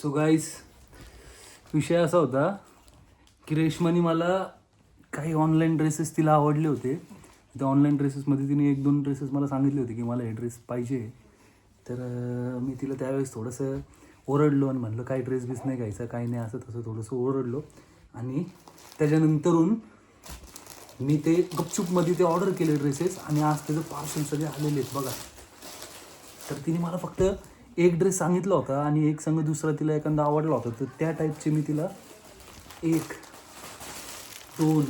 So guys, विषय असा होता की रेश्मानी मला काही ऑनलाईन ड्रेसेस तिला आवडले होते. त्या ऑनलाईन ड्रेसेसमध्ये तिने 1-2 ड्रेसेस मला सांगितले होते की मला हे ड्रेस पाहिजे. तर मी तिला त्यावेळेस थोडंसं ओरडलो आणि म्हणलं काही ड्रेस बीस नाही घ्यायचा, काही नाही, असं तसं थोडंसं ओरडलो. आणि त्याच्यानंतरून मी ते गपचूपमध्ये ते ऑर्डर केले ड्रेसेस आणि आज त्याचं पार्सल सगळे आलेले आहेत बघा. तर तिने मला फक्त एक ड्रेस सांगितला होता आणि एक संग दुसरा तिला एखादा आवडला होता. तर त्या टाईपचे मी तिला 1, 2,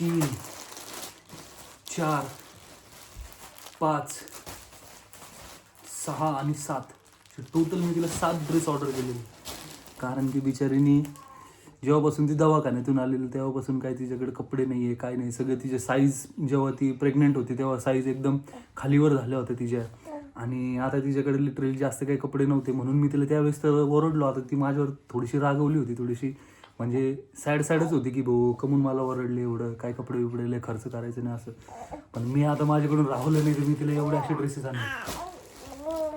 3, 4, 5, 6 आणि 7 टोटल मी तिला 7 ड्रेस ऑर्डर केलेले. कारण की बिचारीनी जेव्हापासून ती दवाखान्यातून आलेली तेव्हापासून काय तिच्याकडे कपडे नाही आहे, काय नाही. सगळे तिचे साईज, जेव्हा ती प्रेग्नेंट होती तेव्हा साईज एकदम खालीवर झाल्या होत्या तिच्या. आणि आता तिच्याकडे लिटरली जास्त काही कपडे नव्हते. म्हणून मी तिला त्यावेळेस तर ओरडलो. आता ती माझ्यावर थोडीशी रागवली होती, थोडीशी म्हणजे सॅडच होती की भाऊ कमून मला ओरडले, एवढं काय कपडे बिपडे लय खर्च करायचं नाही असं. पण मी आता माझ्याकडून राहवलं नाही तर मी तिला एवढे असे ड्रेसेस आणले.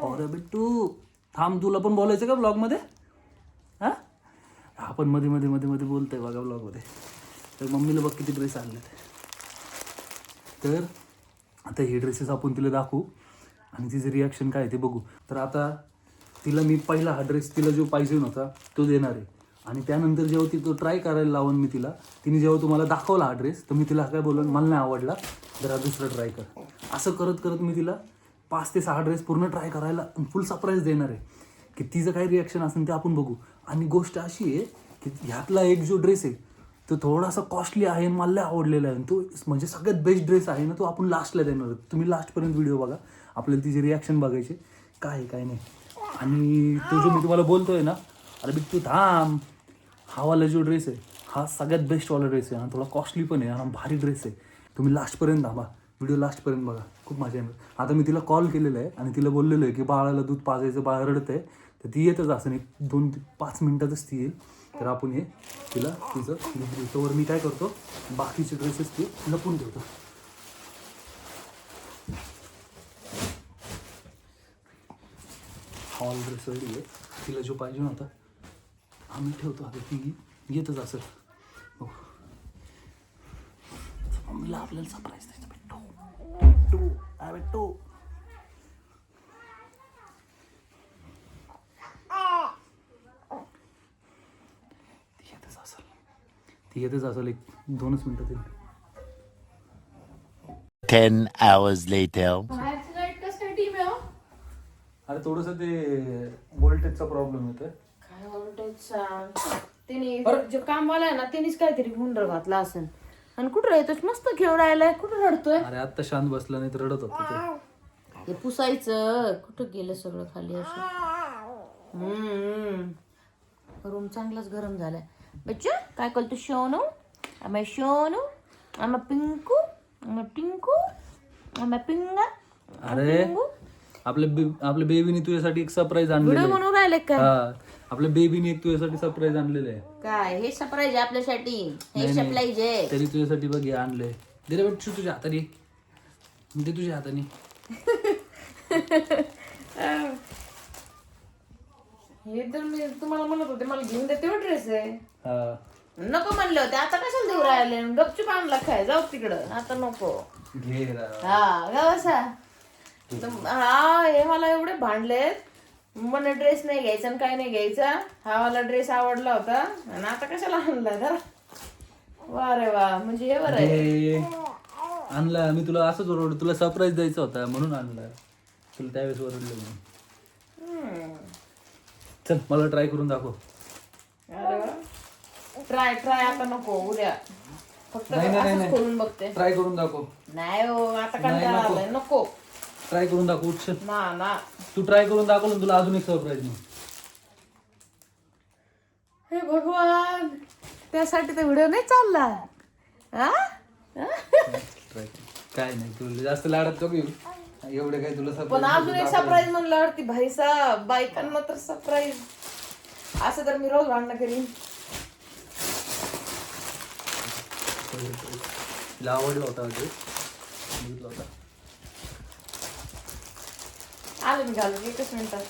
अरे बिट्टू थांब, तुला पण बोलायचं का ब्लॉगमध्ये? हां, आपण मध्ये मध्ये मध्ये मध्ये बोलतोय बघा ब्लॉगमध्ये. तर मम्मीला बघ किती ड्रेस आणलेत. तर आता हे ड्रेसेस आपण तिला दाखवू आणि तिचं रिॲक्शन काय आहे ते बघू. तर आता तिला मी पहिला हा ड्रेस तिला जो पाहिजे नव्हता तो देणार आहे. आणि त्यानंतर जेव्हा ती तो ट्राय करायला लावून मी तिला, तिने जेव्हा तुम्हाला दाखवला हा ड्रेस तर मी तिला काय बोलून मला नाही आवडला जर हा दुसरा ट्राय कर. असं करत करत मी तिला 5 ते 6 ड्रेस पूर्ण ट्राय करायला फुल सरप्राईज देणार आहे की तिचं काय रिॲक्शन असेल ते आपण बघू. आणि गोष्ट अशी आहे की ह्यातला एक जो ड्रेस आहे तो थोडासा कॉस्टली आहे आणि मला आवडलेला आहे. तो म्हणजे सगळ्यात बेस्ट ड्रेस आहे ना, तो आपण लास्टला देणार आहे. तुम्ही लास्टपर्यंत व्हिडिओ बघा, आपल्याला तिची रिॲक्शन बघायची काय आहे काय नाही. आणि तो जो मी तुम्हाला बोलतोय ना, अरे बिट्टू थांब, हा वाला जो ड्रेस आहे हा सगळ्यात बेस्टवाला ड्रेस आहे आणि थोडा कॉस्टली पण आहे आणि भारी ड्रेस आहे. तुम्ही लास्टपर्यंत थांबा, व्हिडिओ लास्टपर्यंत बघा, खूप मजा येईल. आता मी तिला कॉल केलेला आहे आणि तिला बोललेलं आहे की बाळाला दूध पाजायचं, बाळ रडत आहे. तर ती येतच असं 1-2-5 मिनटातच ती येईल. तर आपण हे तिला तिचं तोवर मी काय करतो, बाकीचे ड्रेसेस ते लपून ठेवतो. हॉल ड्रेस रेडी आहे, तिला जो पाहिजे नव्हता आम्ही ठेवतो. आता ती येतच असेल. हो, मम्मीला आपल्याला सरप्राईज द्यायचं. भेटू भेटू ती येतच असेल 1-2 मिनिटात. 10 hours later. अरे थोडंसं ते वोल्टेजचा प्रॉब्लेम येतोय. काय वोल्टेजचा? तिने जो कामवाला आहे ना त्यानेच काहीतरी गुंडर घातला असेल. आणि कुठं राहतोय? मस्त खेळ राहिलाय, कुठं रडतोय? अरे आत्ता शांत बसला नाही तर रडत होता ते. हे पुसायचं, कुठं गेलं सगळं खाली असं. रूम चांगलाच गरम झालाय. बच्चा काय करतो? शोनू आम्ही, शोनू आम्हा, पिंकू आम्हा, टिंकू आम्हा, पिंगा. अरे आपल्या बेबीने तुझ्यासाठी एक सरप्राईज आणलेलं व्हिडिओ आहे. बनवून राहिले काय? हा, आपल्या बेबीने एक तुझ्यासाठी सरप्राईज आणलेलं आहे. काय हे सरप्राईज आहे आपल्यासाठी? हे सरप्राईज आहे. तरी तुझ्यासाठी बघ हे आणलंय. दे रे बेटू तुझ्या हाताने, दे तुझ्या हाताने. हे तर मी तुम्हाला म्हणत होते मला घेऊन दे, तेवढं ड्रेस आहे. हा, नको म्हणले होते, आता कशाला देऊ राहिले? गपचूप आणला काय, जाऊ तिकडं, आता नको. घे रा. हा गावसा. हा हे मला एवढे भांडलेत, मला ड्रेस नाही घ्यायचा आणि काय नाही घ्यायचा. हा मला ड्रेस आवडला होता आणि आता कशाला आणला जरा. वा रे वा, म्हणजे हे बरं आहे. आणला मी तुला असंच ओरडलो, तुला सरप्राईज द्यायचा होता म्हणून आणला. तुला त्यावेळेस ओरडलो म्हणून. चल मला ट्राय करून दाखव. ट्राय आता नको, उद्या फक्त नाही असंच करून बघते. ट्राय करून दाखव. नाही हो, आता कंटाळा आलाय, नको. ट्राय करून दाखव. उठ ना तू ट्राय करून दाखवलं तुला अजून एक सरप्राईज नाही. हे भगवान, त्यासाठी तर व्हिडिओ नाही चालला. काय नाही, तुला जास्त लाडात घेऊ एवढे काय तुला पण अजून एक सरप्राईज म्हणल्यावरती भाई साहेब, बायकांना तर सरप्राईज असं तर मी रोज भांडणं करीन. तिला आवडला होता ते, बघितला होता. आलं मी घालून 1 मिनिटात.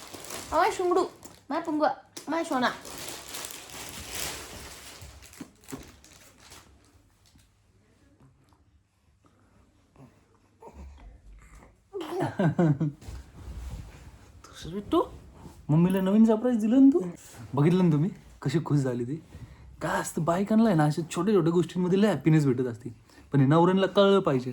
माय शुंगडू, माय पुंगवा, माय सोना. बिट्टू मम्मीला नवीन सरप्राईज दिलं ना तू. बघितलं ना तुम्ही कशी खुश झाली ती. काय असतं बायकांना आहे ना अशा छोट्या छोट्या गोष्टींमध्ये लय हॅपीनेस भेटत असते. पण हे नवऱ्यांना कळलं पाहिजे.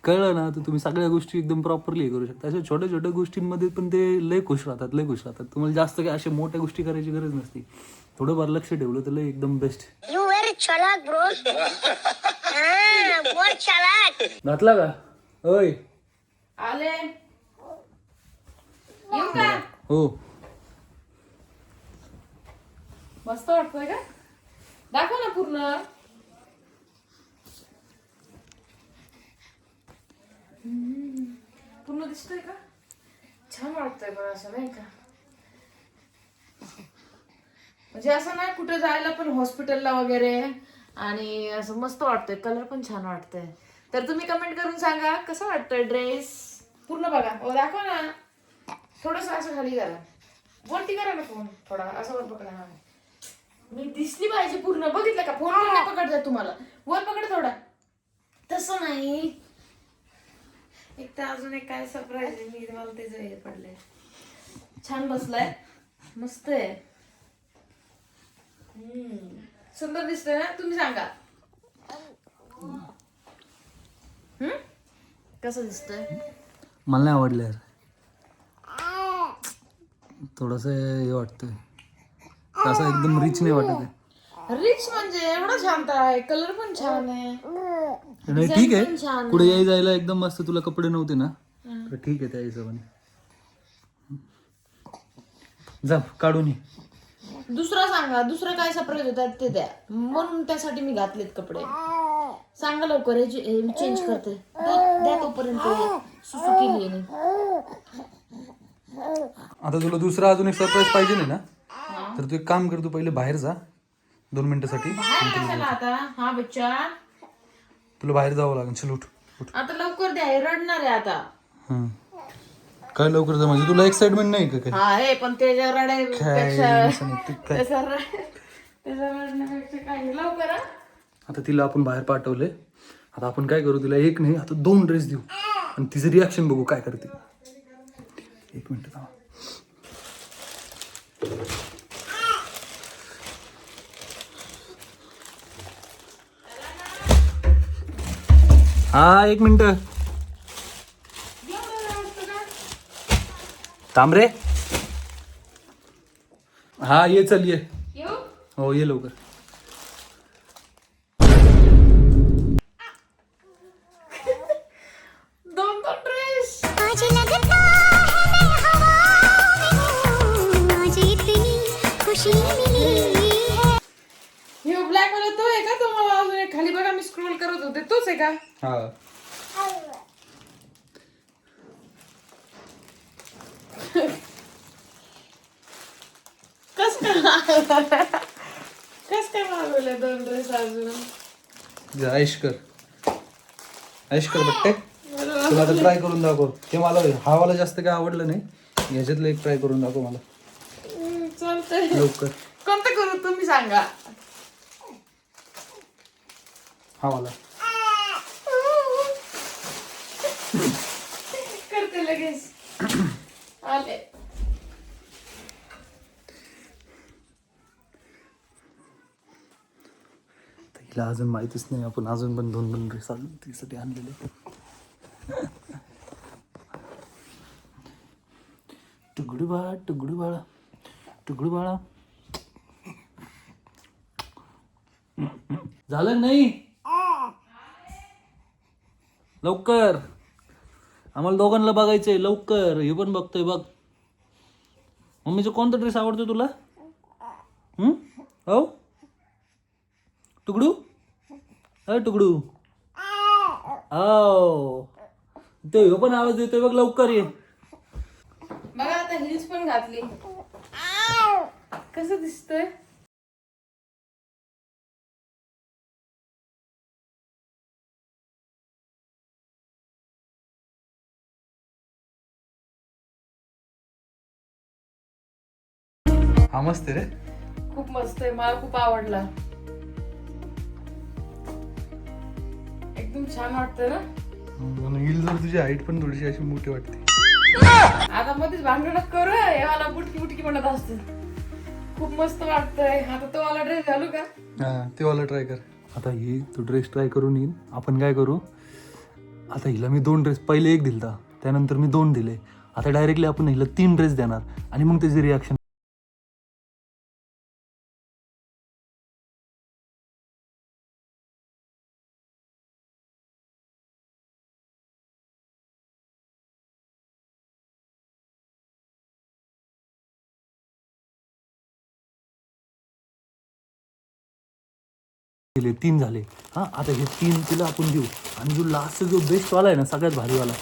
कळलं ना तर तुम्ही सगळ्या गोष्टी एकदम प्रॉपरली हे करू शकता. अशा छोट्या छोट्या गोष्टींमध्ये पण ते लय खुश राहतात, लय खुश राहतात. तुम्हाला जास्त काय अशा मोठ्या गोष्टी करायची गरज नसते. थोडंफार लक्ष ठेवलं तर लय एकदम best. You very chalak, bro. बहुत chalak. घातला का ओय? आले येऊ का? हो. मस्त वाटतोय का? दाखव ना पूर्ण. पूर्ण दिसतोय का? छान वाटतंय बरं असं नाही का? म्हणजे असं नाही कुठे जायला पण हॉस्पिटलला वगैरे आणि असं मस्त वाटतंय. कलर पण छान वाटतंय. तर तुम्ही कमेंट करून सांगा कसं वाटतंय ड्रेस. पूर्ण बघा. दाखव ना. थोडस असं खाली करा. वरती करा ना फोन थोडा असं वर पकडा. हा मी दिसली पाहिजे पूर्ण. बघितलं का फोन पण नाही पकडतात तुम्हाला. वर पकड थोडा. तसं नाही. एक तर अजून एक काय सरप्राईज आहे. मी मला त्याचं हे पडलंय. छान बसलाय. मस्त आहे. सुंदर दिसतंय ना. तुम्ही सांगा कसं दिसतंय. मला नाही आवडलं यार. थोडस हे वाटतंय असं एकदम रिच नाही वाटत आहे. रिच म्हणजे एवढा शांत आहे. कलर पण छान आहे. नाही ठीक पण छान आहे. कुठे याय जायला एकदम मस्त. तुला कपडे नव्हते ना तर ठीक आहे त्या हिशोबाने. जा काढून ये. दुसरा सांगा. दुसरं काय सरप्राईज होतात ते द्या. म्हणून त्यासाठी मी घातलेत कपडे. सांगा लवकर. हे मी चेंज करते. द्या तोपर्यंत सुसू केली आहे. आता तुला दुसरा अजून एक सरप्राईज पाहिजे नाही ना तर तू एक काम कर. तू पहिले बाहेर जा 2 मिनिटासाठी. कशाला आता. हा बच्चा तुला बाहेर जावं लागेल. चल उठ उठ. आता लवकर द्या. हे रडणार आहे आता. काय लवकर जा म्हणजे तुला एक्साइटमेंट नाही का काय? हा हे पण त्याच्या रडायपेक्षा काय त्याच्या रडण्यापेक्षा काय नाही. लवकर हा. आता तिला आपण बाहेर पाठवले. आता आपण काय करू. तिला एक नाही आता 2 ड्रेस देऊ आणि तिचं रिॲक्शन बघू काय करते. 1 मिनिट थांबा. हा 1 मिनिट थांब रे. हा ये चल ये. येऊ. हो ये लवकर. दोन ड्रेस. आज लगता है मैं हवा में हूँ, आज इतनी खुशी मिली है. हे ब्लॅक वाला तो आहे का? तो मला अजून एक खाली बघा. मी स्क्रोल करत होते. तोच आहे का? हा कस काय मागवले 2 ड्रेस अजून. ऐश कर. ऐश कर बट्टे. तुला आता ट्राय करून दाखव. ते मला हा वाला जास्त काय आवडलं नाही. ह्याच्यातलं एक ट्राय करून दाखव मला चालतंय. लवकर. कोणतं करू तुम्ही सांगा. हा वाला करते लगेच. आले. हिला अजून माहितीच नाही आपण अजून पण 2 ड्रेस अजून तिसाठी आणलेले. टुगडू बाळा टुगडू बाळा टुगडू बाळा. झालं नाही लवकर. आम्हाला दोघांना बघायचंय लवकर. हे पण बघतोय बघ. मम्मीचा कोणता ड्रेस आवडतो तुला? हो टुगडू. अरे टुगडू. हो ते पण आवाज देतोय बघ. लवकर ये. बघा आता हिल्स पण घातली. कसं दिसतंय. हा मस्त आहे रे. खूप मस्त आहे, मला खूप आवडला. एकदम छान वाटतं ना. हिल जर तुझी हाईट पण थोडीशी अशी मोठी वाटते. आता मध्येच भांडण करू, हे मला बुटकी बुटकी म्हणत असते. खूप मस्त वाटतंय. आता तो वाला ड्रेस घालू का? हा ते वाला ट्राय कर. आता ही तू ड्रेस ट्राय करून येईल. आपण काय करू, आता हिला मी 2 ड्रेस, पहिले 1 दिलता, त्यानंतर मी 2 दिले. आता डायरेक्टली आपण हिला 3 ड्रेस देणार आणि मग त्याची रिॲक्शन. दिले 3 झाले. हा आता हे 3 तिला आपण देऊ आणि जो लास्टचा जो बेस्ट वाला आहे ना, सगळ्यात भारीवाला,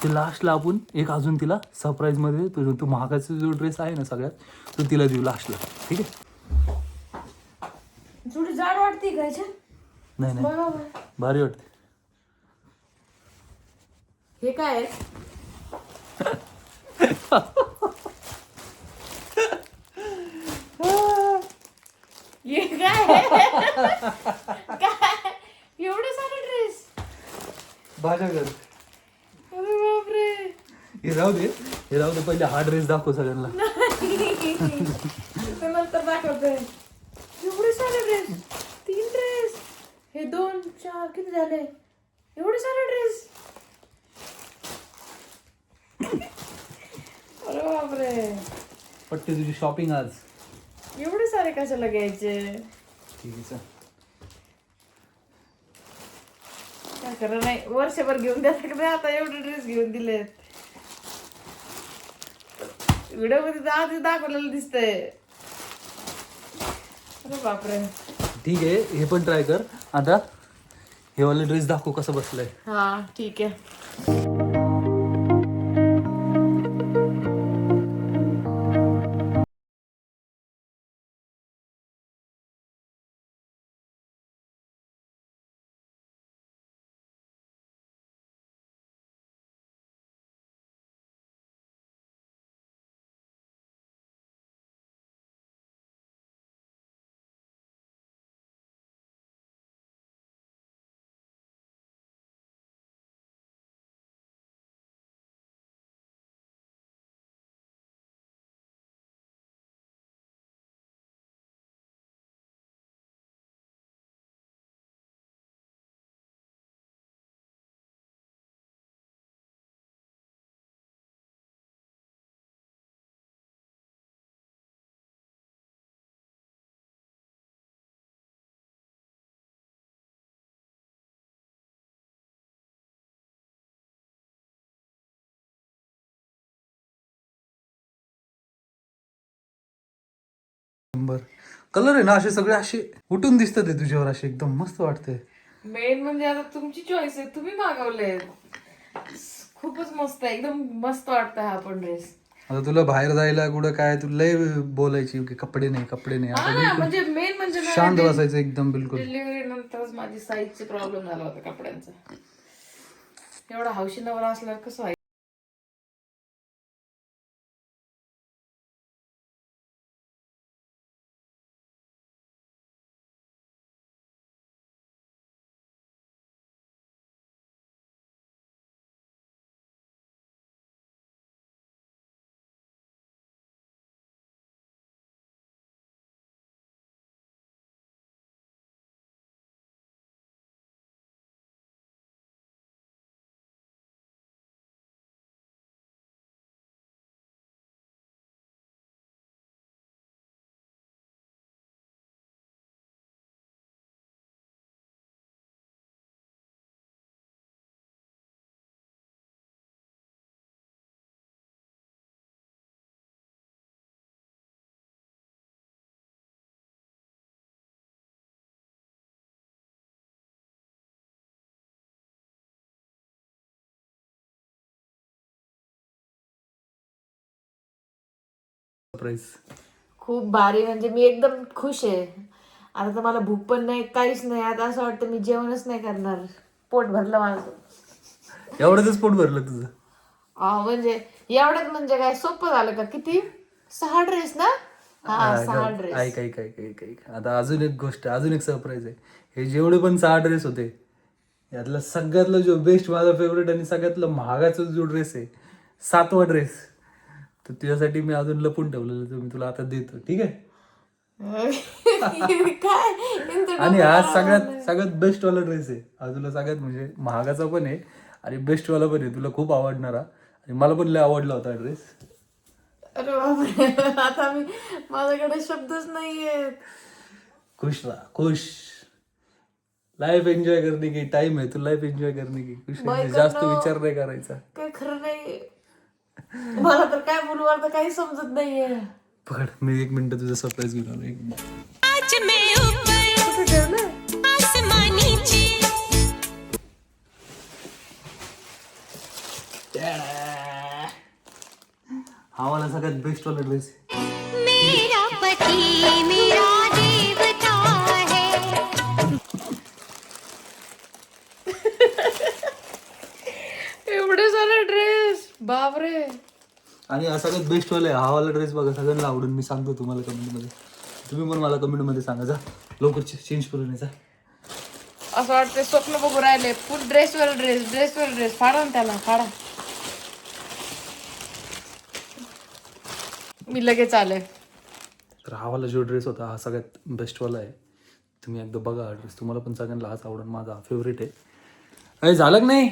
ते लास्टला आपण एक अजून तिला सरप्राईज मध्ये तो महागाचा जो ड्रेस आहे ना सगळ्यात, तो तिला देऊ लास्टला. ठीक आहे. थोडी जाड वाटते घ्यायच्या. नाही नाही बरोबर. भारी वाटते. हे काय आहे? हे काय आहे? काय एवढे सारे ड्रेस? भाज्या कर. अरे बापरे. हे राहू दे, हे राहू दे, पहिले हा ड्रेस दाखव सगळ्यांना. ते नंतर दाखवते. एवढे सारे ड्रेस, 3 ड्रेस, हे 2 4 किती झाले? एवढे सारे ड्रेस. अरे बापरे. पट्टे तुझी शॉपिंग आज. एवढे सारे कशाला घ्यायचे? ठीक आहे चल. काय खरं नाही, वर्षभर घेऊन द्यायला का नाही, आता एवढे ड्रेस घेऊन दिलेत. व्हिडिओ मध्ये आधी दाखवलेलं दिसतंय. अरे बापरे. ठीक आहे, हे पण ट्राय कर. आता हे वाला ड्रेस दाखव कसं बसलाय. हा ठीक आहे. नंबर कलर आहे ना, असे सगळे असे उठून दिसतात ते तुझ्यावर, असे एकदम मस्त वाटतंय. मेन म्हणजे आता तुमची चॉईस आहे, तुम्ही मागवले. खूपच मस्त आहे, एकदम मस्त वाटतं हा पण ड्रेस. आता तुला बाहेर जायला कुठं काय, तुला लय बोलायची की कपडे नाही कपडे नाही. हा आता ना, बिलकुल म्हणजे मेन म्हणजे शांत बसायचं एकदम बिलकुल. डिलिव्हरी नंतरच माझी साईजचा प्रॉब्लेम झाला होता कपड्यांचा. एवढा हौशी नवरा असल्यावर कसं व्हायचं. सरप्राईज. खूप भारी, म्हणजे मी एकदम खुश आहे. आता तर मला भूक पण नाही, काहीच नाही. आता असं वाटतं मी जेवणच नाही करणार, पोट भरलं माझं. एवढ्यातच पोट भरलं तुझं. म्हणजे एवढ्यात म्हणजे काय सोपं झालं का? किती 6 ड्रेस ना, हा 6 ड्रेस. ऐक आता अजून एक गोष्ट, अजून एक सरप्राईज आहे. हे जेवढे पण 6 ड्रेस होते यातला सगळ्यातला जो बेस्ट माझा फेवरेट आणि सगळ्यातला महागाचा जो ड्रेस आहे 7वा ड्रेस, तर तुझ्यासाठी मी अजून लपून ठेवलेलं, तर मी तुला आता देतो, ठीक आहे? काय यांचं आणि हा सगळ्यात बेस्ट वाला ड्रेस आहे. हा तुला सगळ्यात म्हणजे महागाचा पण आहे आणि बेस्ट वाला पण आहे, तुला खूप आवडणारा. आणि मला पण लय आवडला होता ड्रेस. अरे बापरे, आता माझ्याकडे शब्दच नाहीये. खुश राहा, खुश. लाईफ एन्जॉय करणे की टाइम आहे, तू लाईफ एन्जॉय करणे की खुश आहे. जास्त विचार नाही करायचा. काय खरं नाही, मला तर काय बोलू आता काही समजत नाहीये. पकड, मी 1 मिनिट तुझं सरप्राईज घेऊन आलो. 1 मिनिट. कुठे ठेवलं? हा मला सगळ्यात बेस्ट वाला ड्रेस आहे. मेरा पति मेरा देवता है. एवढे सारे ड्रेस, बापरे. आणि हा सगळ्यात बेस्ट वाला आहे. हा वाला ड्रेस बघा, सगळ्यांना आवडून. मी सांगतो तुम्हाला कमेंटमध्ये, तुम्ही पण मला कमेंटमध्ये सांगा. जा लवकर चेंज करून ये जा. असं वाटतं स्वप्न बघू राहिले. फुल ड्रेसवर ड्रेस फाडा ना त्याला, फाडा. मी लगेच आले. तर हा वाला जो ड्रेस होता हा सगळ्यात बेस्ट वाला आहे. तुम्ही एकदा बघा हा ड्रेस, तुम्हाला पण सगळ्यांना हाच आवडून. माझा फेवरेट आहे. अरे झालं का नाही?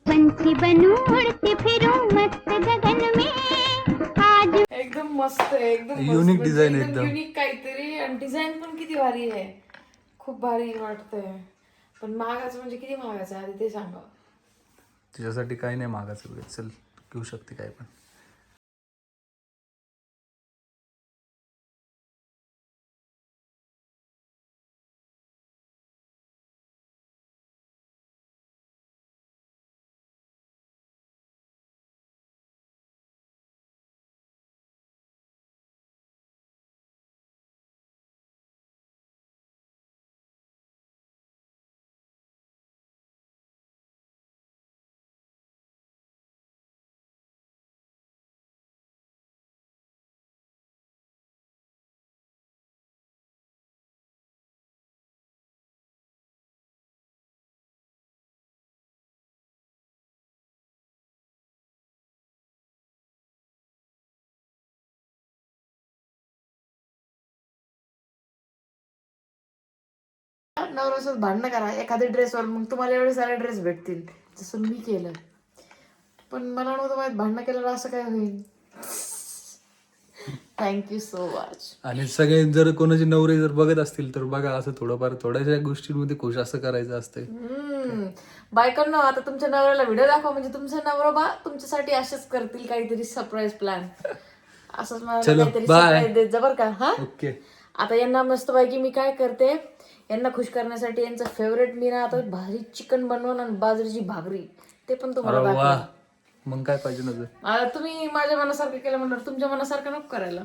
पंछी बनूं उड़ती फिरूं मस्त गगन में आज. एकदम मस्त आहे, एकदम युनिक डिझाईन आहे एकदम. युनिक काहीतरी. आणि डिझाईन पण किती भारी आहे, खूप भारी वाटतंय. पण महागाचं म्हणजे किती महागाचं आहे आधी ते सांगा. तुझ्यासाठी काही नाही मागायचं वगैरे. चल घेऊ शकते काय पण. नवऱ्यासोबत भांडणं करा एखाद्या ड्रेसवर, मग तुम्हाला एवढे सारे ड्रेस भेटतील जसं मी केलं. पण मला नव्हतं माहित भांडणं केल्यावर असं काय होईल. Thank you so much. आणि सगळे जर कोणाचे नवरे जर बघत असतील तर बघा, असं थोडंफार थोड्याशा गोष्टींमध्ये खुश असं करायचं असतंय. बायकांनो, आता तुमच्या नवऱ्याला व्हिडिओ दाखवा, म्हणजे तुमचा नवरा बा तुमच्यासाठी असेच करतील काहीतरी सरप्राईज प्लॅन. असंच मला काहीतरी सरप्राईज देत जा बरं का. हा ओके. आता यांना मस्तपैकी मी काय करते, यांना खुश करण्यासाठी यांचं फेवरेट मी ना आता भारी चिकन बनवून आणि बाजरीची भाकरी, ते पण तुम्हाला दाखवा. मग काय पाहिजे नव्हतं. आता तुम्ही माझ्या मनासारखं केलं म्हणणार, तुमच्या मनासारखं नको करायला.